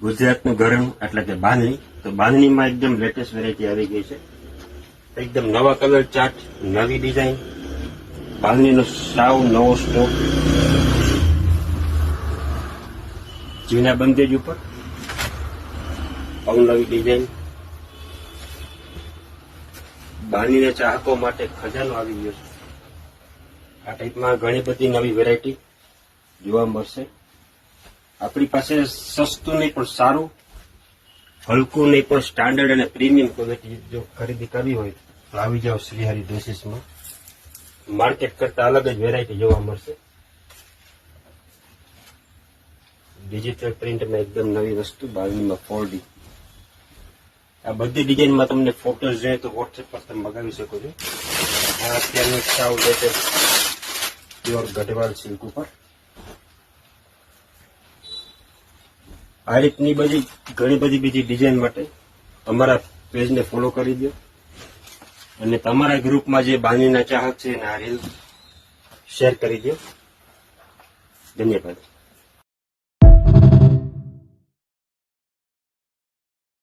ગુજરાતનું ઘરેણું એટલે કે બાંધણી. તો બાંધણીમાં એકદમ લેટેસ્ટ વેરાયટી આવી ગઈ છે. એકદમ નવા કલર ચાર્ટ, નવી ડિઝાઇન, બાંધણીનો સાવ નવો સ્ટોક, ઝીણા બંદેજ ઉપર અવનવી ડિઝાઇન. બાંધણીના ચાહકો માટે ખજાનો આવી ગયો છે. આ ટાઈપમાં ઘણી બધી નવી વેરાયટી જોવા મળશે. આપણી પાસે સસ્તું નહીં પણ સારું, હલકું નહીં પણ સ્ટાન્ડર્ડ અને પ્રીમિયમ ક્વોલિટી જો ખરીદી કરવી હોય તો આવી જાઓ શ્રીહરિ ડ્રેસીસમાં. માર્કેટ કરતા અલગ જ વેરાયટી જોવા મળશે. ડિજિટલ પ્રિન્ટમાં એકદમ નવી વસ્તુ, બાંધણીમાં 4D. આ બધી ડિઝાઇનમાં તમને ફોટોઝ જોઈએ તો વોટ્સએપ પર તમે મગાવી શકો છો. આ અત્યારનું સાવ લેટેસ્ટ પ્યોર ગઢવાલ સિલ્ક ઉપર આ રીતની ઘણી બધી બીજી ડિઝાઇન માટે અમારા પેજને ફોલો કરી દો અને તમારા ગ્રુપમાં જે બાંધણીના ચાહક છે એને આ રીલ શેર કરી દો. ધન્યવાદ.